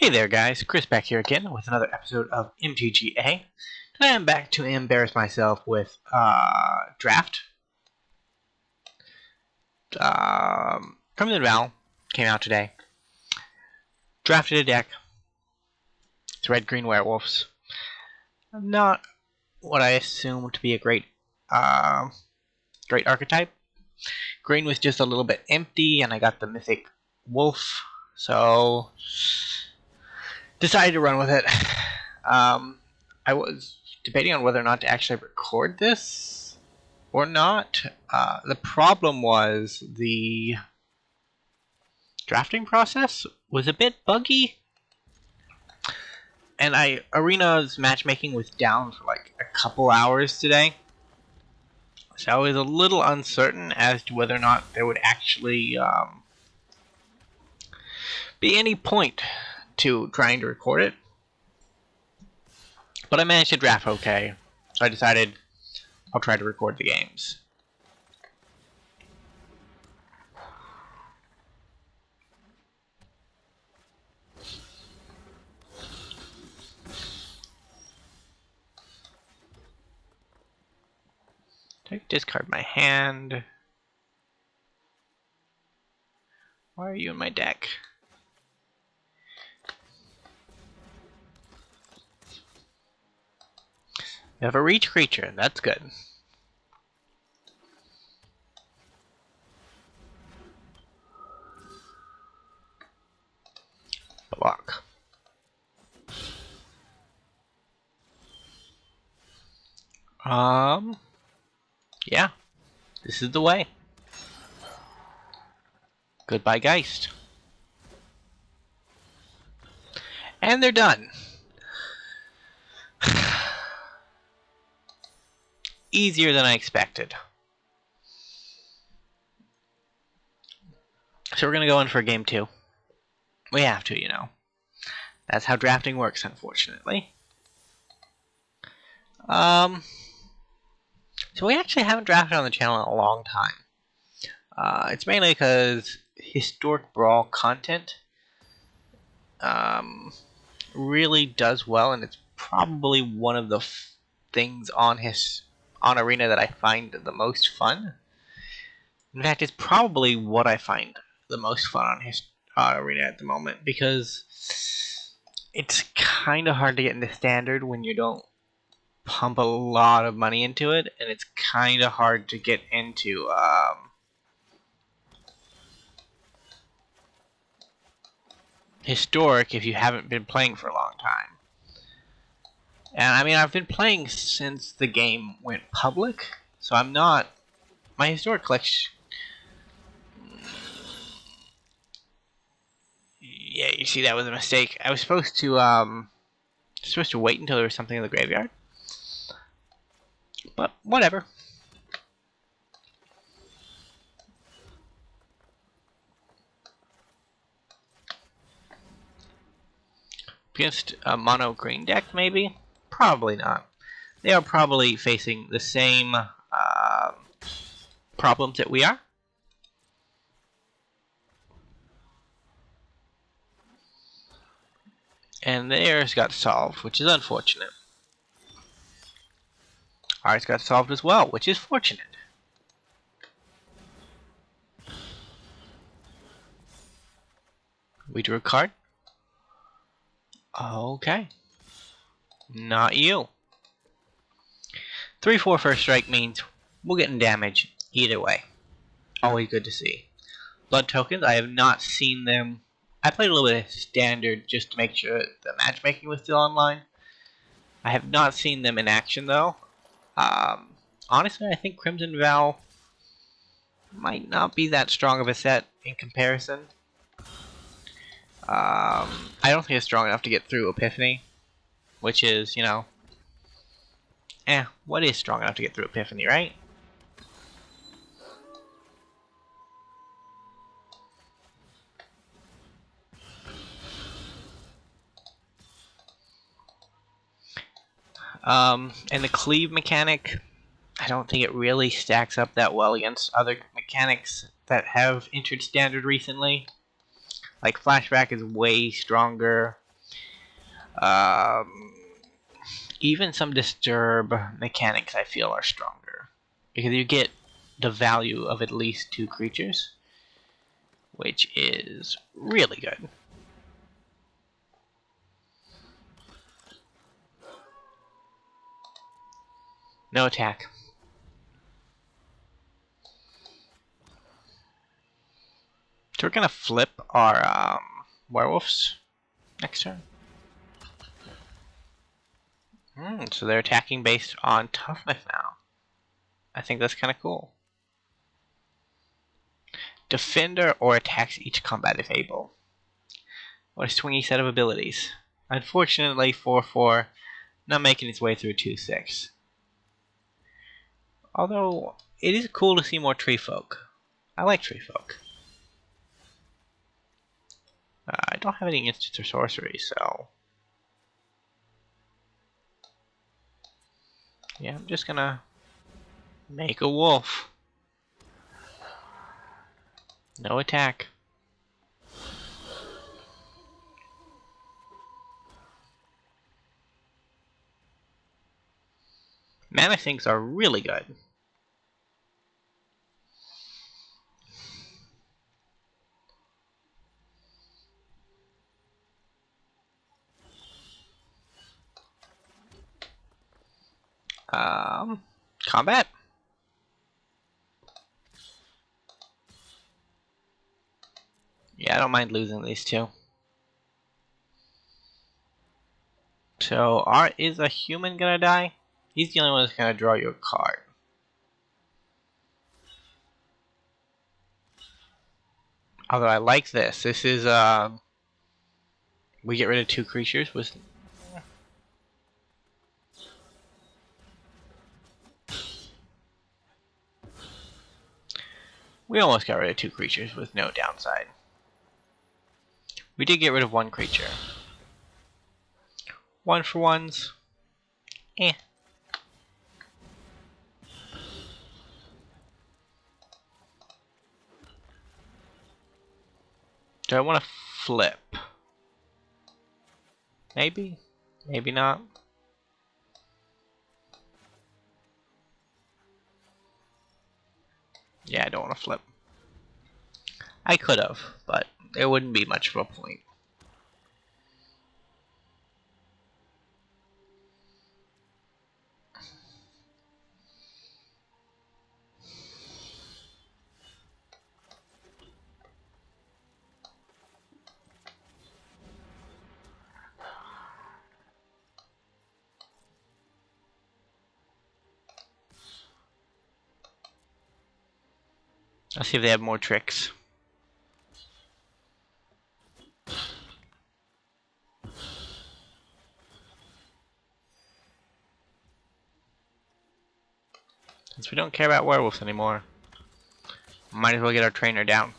Hey there guys, Chris back here again with another episode of MTGA. Today I'm back to embarrass myself with Draft. Crimson Vow came out today. Drafted a deck. It's red-green werewolves. Not what I assume to be a great archetype. Green was just a little bit empty and I got the mythic wolf, so decided to run with it. I was debating on whether or not to actually record this or not. The problem was the drafting process was a bit buggy, and Arena's matchmaking was down for like a couple hours today, so I was a little uncertain as to whether or not there would actually be any point to trying to record it. But I managed to draft okay, so I decided I'll try to record the games. Discard my hand. Why are you in my deck? You have a reach creature, that's good. Block. Yeah, this is the way. Goodbye, Geist. And they're done. Easier than I expected. So we're gonna go in for game 2. We have to, you know. That's how drafting works, unfortunately. So we actually haven't drafted on the channel in a long time. It's mainly because historic brawl content really does well, and it's probably one of the things on Arena that I find the most fun. In fact, it's probably what I find the most fun on Arena at the moment, because it's kind of hard to get into standard when you don't pump a lot of money into it, and it's kind of hard to get into historic if you haven't been playing for a long time. And I mean, I've been playing since the game went public, so I'm not... My historic collection... Yeah, you see, that was a mistake. I was supposed to wait until there was something in the graveyard. But, whatever. Against a mono green deck, maybe? Probably not. They are probably facing the same problems that we are. And theirs got solved, which is unfortunate. Ours got solved as well, which is fortunate. We drew a card. Okay. Not you. 3/4 first strike means we're getting damage either way. Always good to see. Blood tokens, I have not seen them. I played a little bit of standard just to make sure the matchmaking was still online. I have not seen them in action though. Honestly, I think Crimson Vow might not be that strong of a set in comparison. I don't think it's strong enough to get through Epiphany, which is, you know, what is strong enough to get through Epiphany, right? And the cleave mechanic, I don't think it really stacks up that well against other mechanics that have entered standard recently. Like, Flashback is way stronger. Um, Even some disturb mechanics I feel are stronger. Because you get the value of at least 2 creatures, which is really good. No attack. So we're gonna flip our werewolves next turn. So they're attacking based on toughness now. I think that's kind of cool. Defender or attacks each combat if able. What a swingy set of abilities. Unfortunately, 4/4 not making its way through 2/6. Although it is cool to see more tree folk. I like tree folk. I don't have any instants or sorceries, so yeah, I'm just gonna make a wolf. No attack. Mana sinks are really good. Combat. Yeah, I don't mind losing these two. So, is a human gonna die? He's the only one that's gonna draw you a card. Although I like this. This is, we get rid of 2 creatures with... We almost got rid of 2 creatures with no downside. We did get rid of 1 creature. 1 for 1s. Eh. Do I want to flip? Maybe? Maybe not. Yeah, I don't want to flip. I could have, but there wouldn't be much of a point. Let's see if they have more tricks. Since we don't care about werewolves anymore, might as well get our trainer down.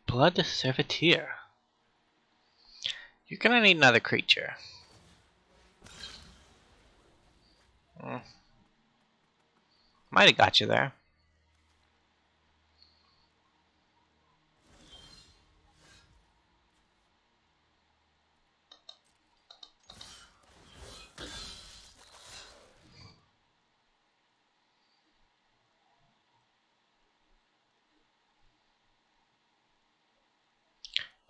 Blood Servitor. You're gonna need another creature. Might have got you there.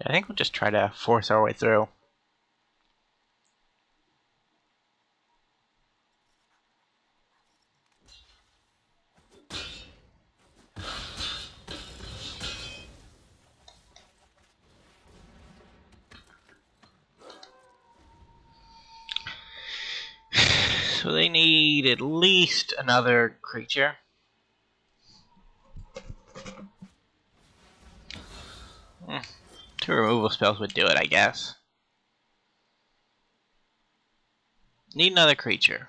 I think we'll just try to force our way through. So they need at least another creature. Two removal spells would do it, I guess. Need another creature.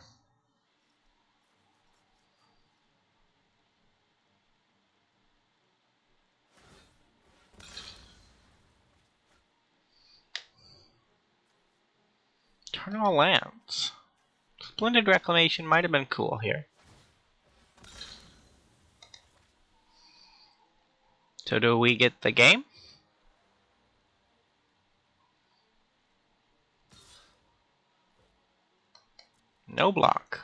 Turn all lands. Splendid Reclamation might have been cool here. So do we get the game? No block.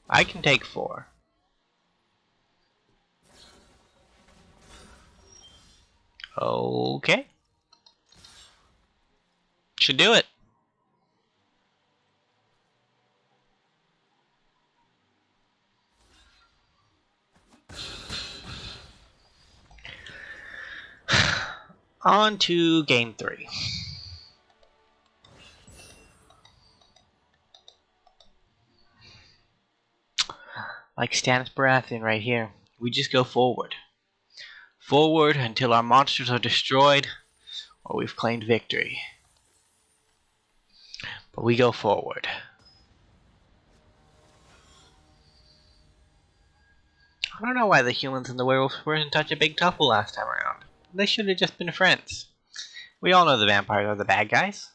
I can take 4. Okay. Should do it. On to game 3. Like Stannis Baratheon right here. We just go forward. Forward until our monsters are destroyed or we've claimed victory. But we go forward. I don't know why the humans and the werewolves were in such a big tussle last time around. They should have just been friends. We all know the vampires are the bad guys.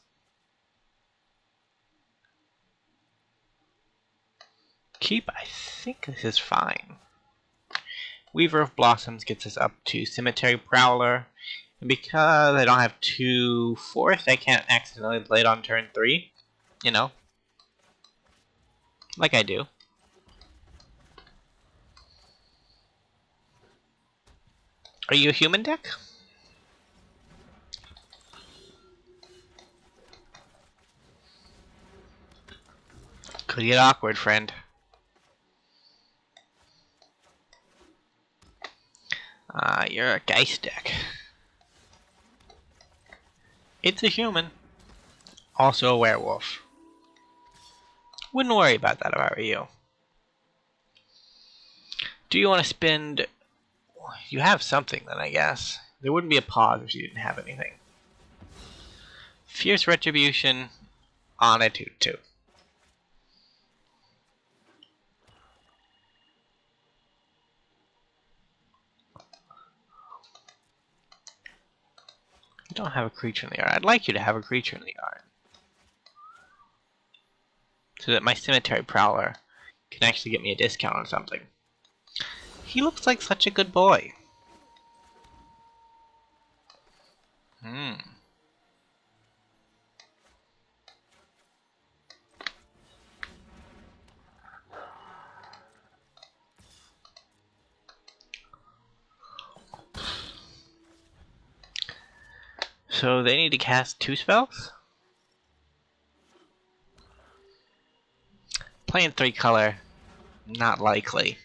Keep, I think this is fine. Weaver of Blossoms gets us up to Cemetery Prowler. And because I don't have 2 forests, I can't accidentally play it on turn 3. You know. Like I do. Are you a human deck? Could get awkward, friend. You're a Geist deck. It's a human. Also a werewolf. Wouldn't worry about that if I were you. Do you want to spend... You have something then, I guess. There wouldn't be a pause if you didn't have anything. Fierce Retribution on a 2/2. You don't have a creature in the yard. I'd like you to have a creature in the yard. So that my Cemetery Prowler can actually get me a discount on something. He looks like such a good boy. So they need to cast 2 spells? Playing 3 color, not likely.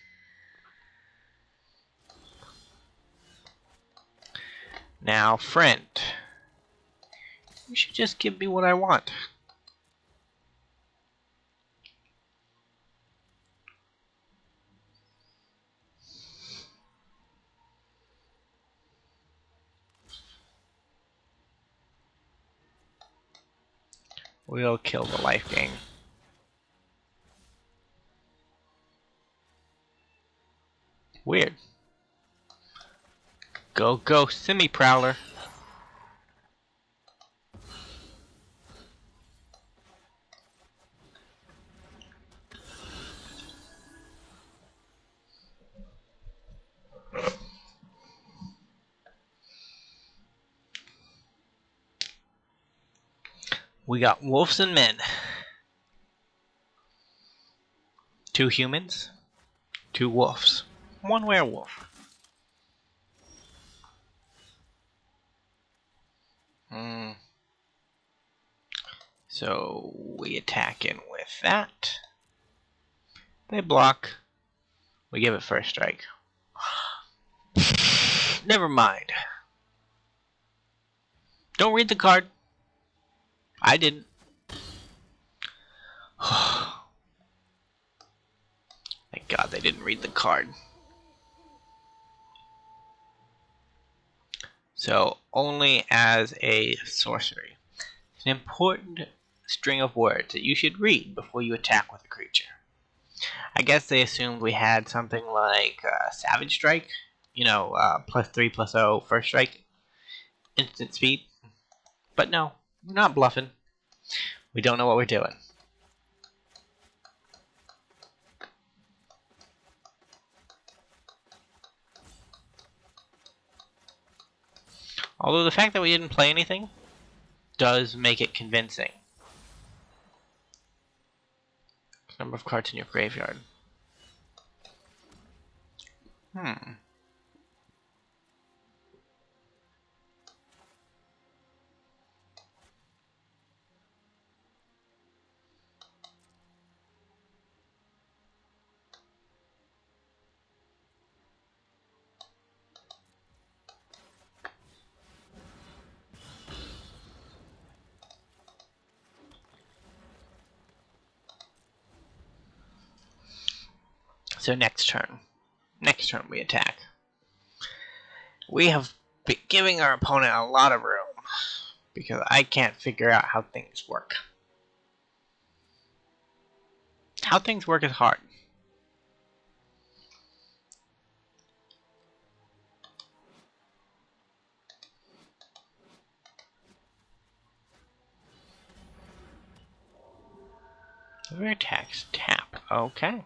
Now, friend, you should just give me what I want. We'll kill the life gain. Weird. Go, go, Semi-Prowler. We got wolves and men. 2 humans, 2 wolves, 1 werewolf. So we attack in with that. They block. We give it first strike. Never mind. Don't read the card. I didn't. Thank God they didn't read the card. So, only as a sorcery. It's an important string of words that you should read before you attack with a creature. I guess they assumed we had something like Savage Strike. You know, +3/+0 first strike. Instant speed. But no, we're not bluffing. We don't know what we're doing. Although the fact that we didn't play anything does make it convincing. Number of cards in your graveyard. So next turn we attack. We have been giving our opponent a lot of room because I can't figure out how things work. How things work is hard. Where attacks tap. Okay.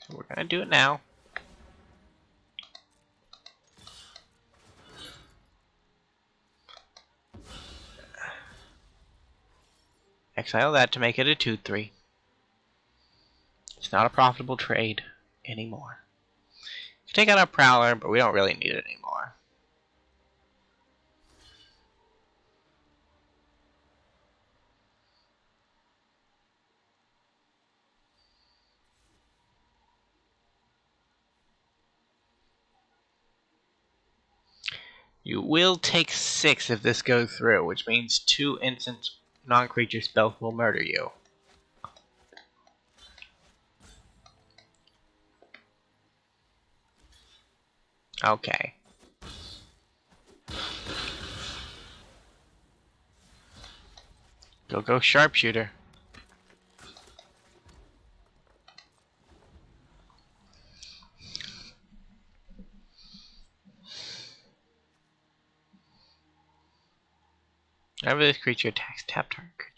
So we're gonna do it now. Exile that to make it a 2/3. It's not a profitable trade anymore. Take out our Prowler, but we don't really need it anymore. You will take 6 if this goes through, which means 2 instant non-creature spells will murder you. Okay. Go sharpshooter. Whenever this creature attacks, tap target creature.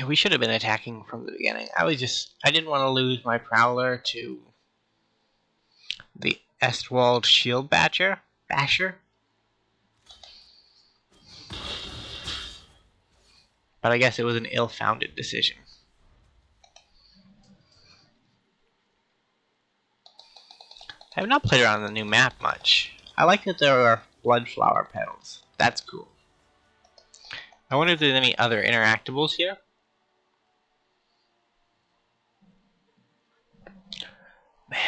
We should have been attacking from the beginning. I didn't want to lose my Prowler to the Estwald Shield Basher. But I guess it was an ill-founded decision. I have not played around the new map much. I like that there are Bloodflower petals. That's cool. I wonder if there's any other interactables here. Man.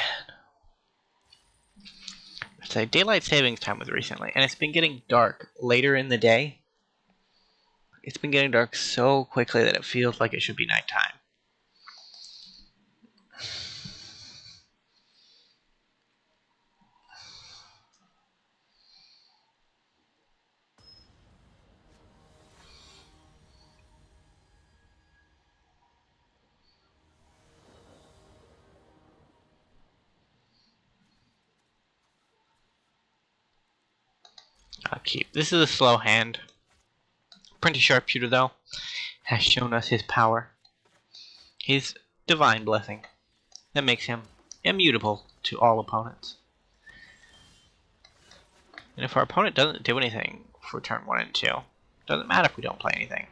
It's a daylight savings time was recently, and it's been getting dark later in the day. It's been getting dark so quickly that it feels like it should be nighttime. I'll keep. This is a slow hand. Printed Sharpshooter, though, has shown us his power. His divine blessing that makes him immutable to all opponents. And if our opponent doesn't do anything for turn 1 and 2, doesn't matter if we don't play anything.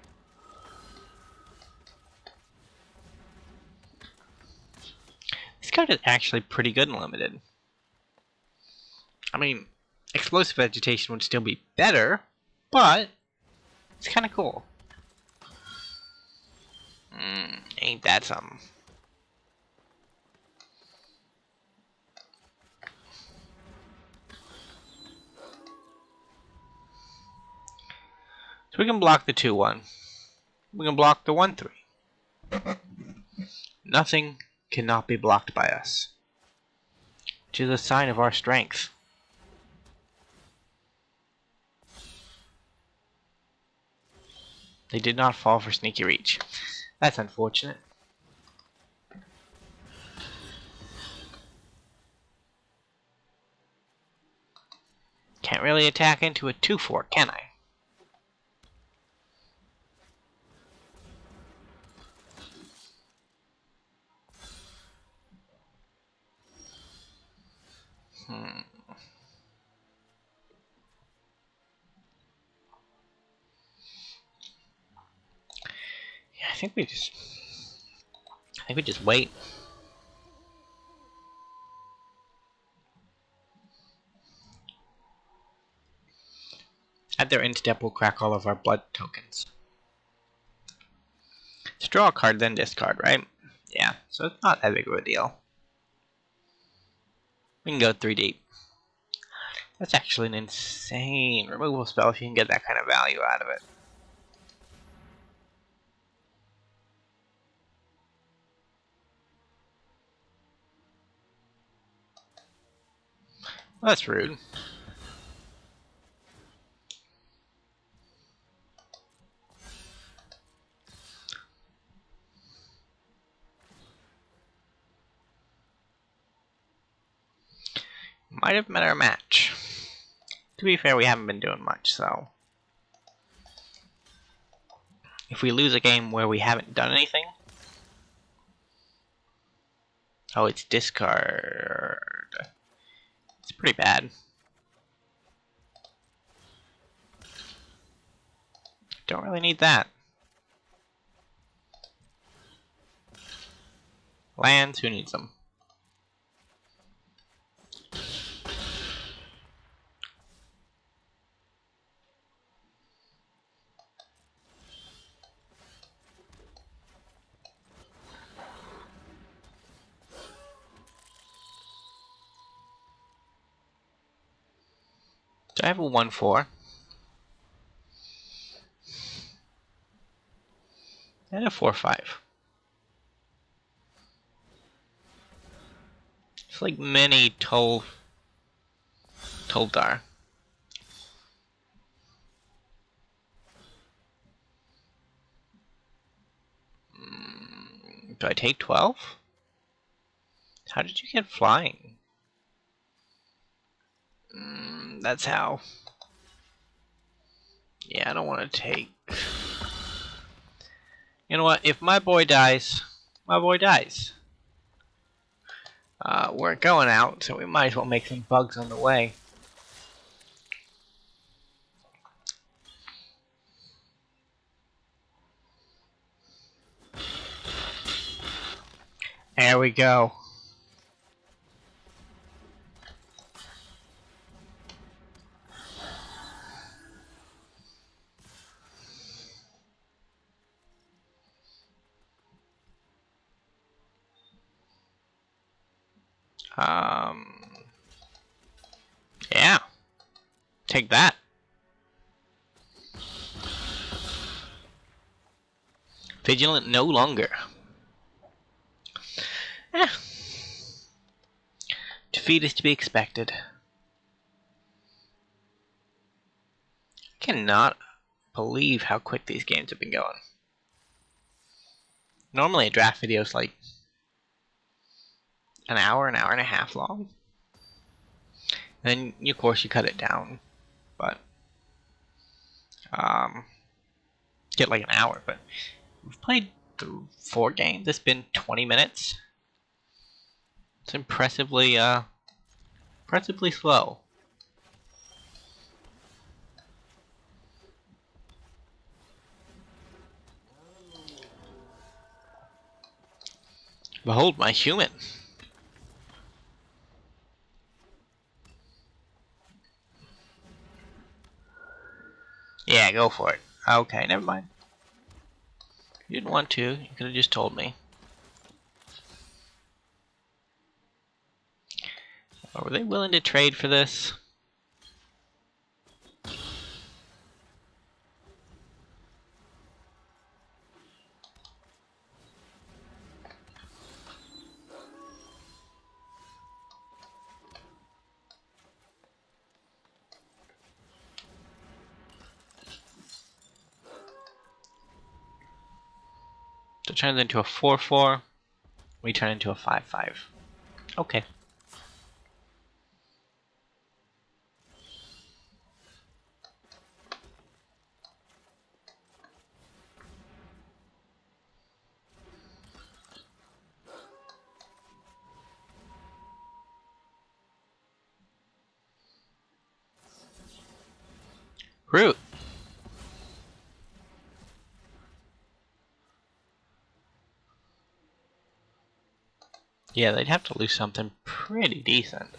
This card is actually pretty good in limited. I mean, Explosive Vegetation would still be better, but it's kind of cool. Ain't that something? So we can block the 2/1. We can block the 1/3. Nothing cannot be blocked by us, which is a sign of our strength. They did not fall for Sneaky Reach. That's unfortunate. Can't really attack into a 2/4, can I? Yeah, I think we just wait. At their instep, we'll crack all of our blood tokens. To draw a card, then discard, right? Yeah, so it's not that big of a deal. We can go 3 deep. That's actually an insane removal spell if you can get that kind of value out of it. Well, that's rude. Might have met our match. To be fair, we haven't been doing much, so... If we lose a game where we haven't done anything... Oh, it's discard. It's pretty bad. Don't really need that. Lands, who needs them? So I have a 1/4. And a 4/5. It's like mini Toldar. Do I take 12? How did you get flying? That's how. Yeah, I don't want to take... You know what? If my boy dies, my boy dies. We're going out, so we might as well make some bugs on the way. There we go. Yeah. Take that. Vigilant no longer. Eh. Defeat is to be expected. I cannot believe how quick these games have been going. Normally a draft video is like an hour and a half long. Then, of course, you cut it down. But, get like an hour. But we've played through 4 games. It's been 20 minutes. It's impressively slow. Behold my human. Yeah, go for it. Okay, never mind. You didn't want to. You could have just told me. Were they willing to trade for this? So it turns into a 4/4. We turn into a 5/5. Okay. Root. Yeah, they'd have to lose something pretty decent.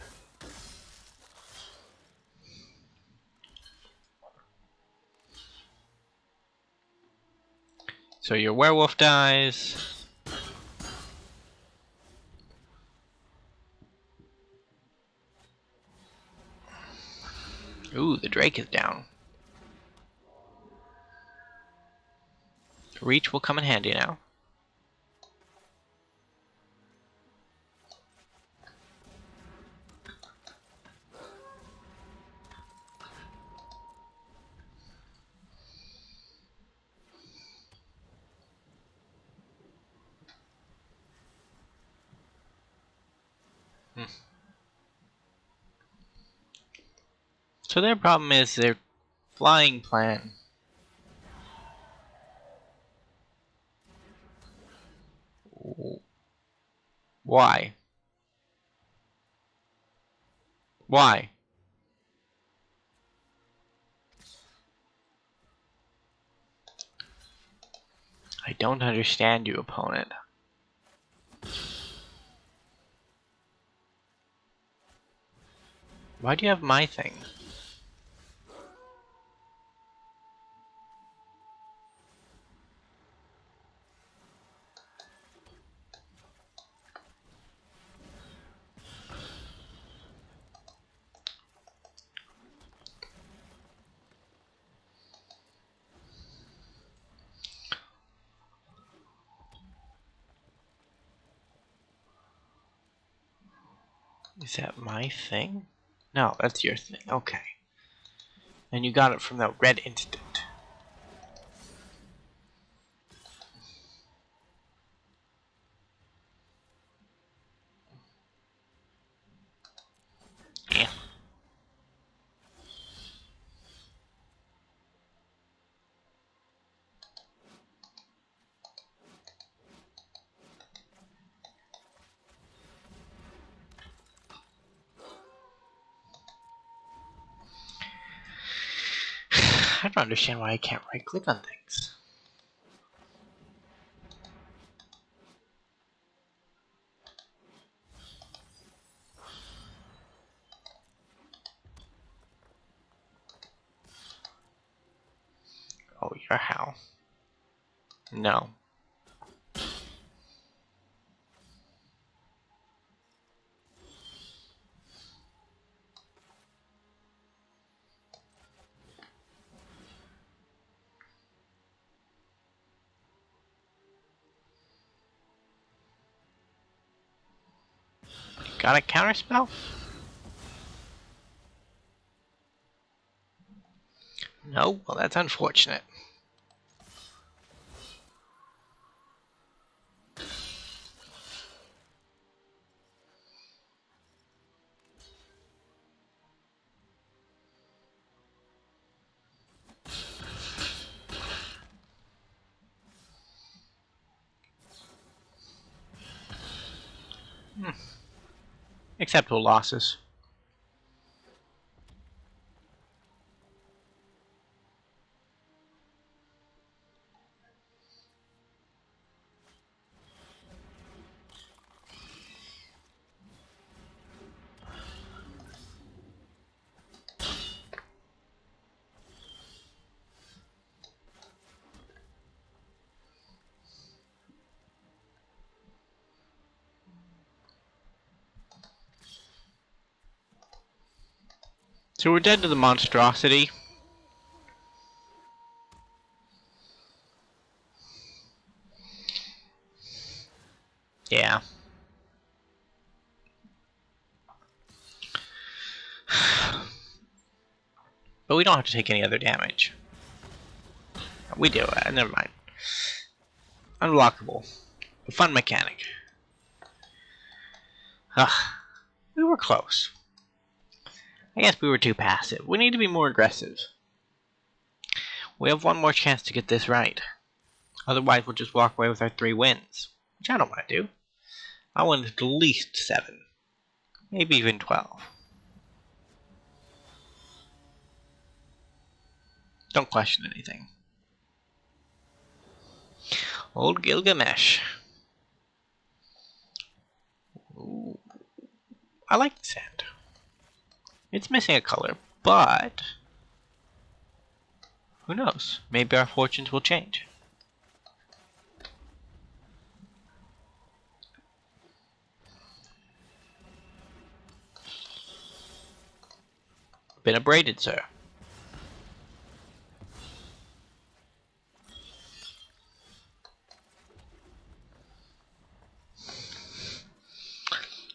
So your werewolf dies. Ooh, the drake is down. Reach will come in handy now. So their problem is their flying plan. Why? Why? I don't understand you, opponent. Why do you have my thing? Is that my thing? No, that's your thing. Okay. And you got it from that red instant. Yeah. I don't understand why I can't right click on things. Oh, you're how? No. Got a counterspell? No? Well, that's unfortunate. Acceptable losses. So we're dead to the monstrosity. Yeah. But we don't have to take any other damage. We do. Never mind. Unblockable. A fun mechanic. Ugh. We were close. I guess we were too passive. We need to be more aggressive. We have one more chance to get this right. Otherwise, we'll just walk away with our 3 wins. Which I don't want to do. I want at least 7. Maybe even 12. Don't question anything. Old Gilgamesh. Ooh. I like the sand. It's missing a color, but who knows? Maybe our fortunes will change. Been abraded, sir.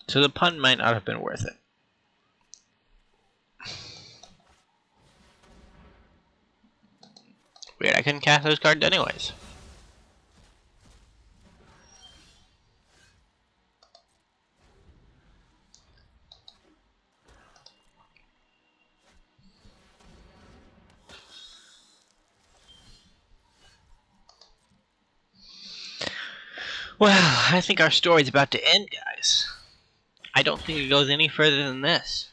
So the pun might not have been worth it. Weird, I couldn't cast those cards anyways. Well, I think our story's about to end, guys. I don't think it goes any further than this.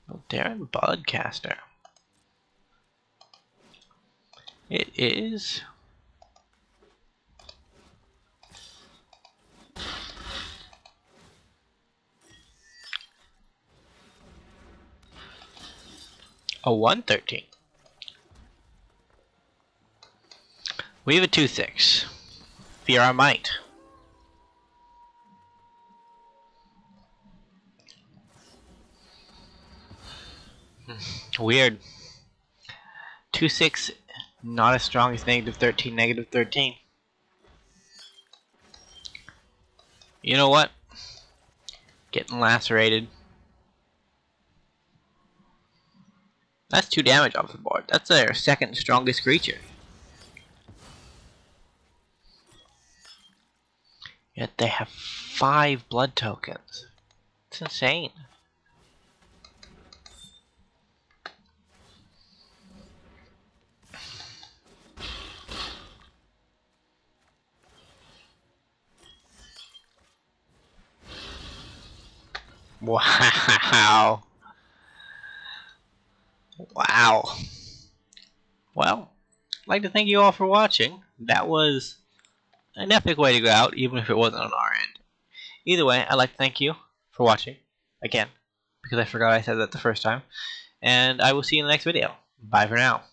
Oh, Darren Budcaster. It is a 113. We have a 2/6. Fear our might. Weird. 2/6, not as strong as -13, -13. You know what? Getting lacerated. That's 2 damage off the board. That's their second strongest creature. Yet they have 5 blood tokens. It's insane. Wow. Wow. Well, I'd like to thank you all for watching. That was an epic way to go out, even if it wasn't on our end. Either way, I'd like to thank you for watching. Again, because I forgot I said that the first time. And I will see you in the next video. Bye for now.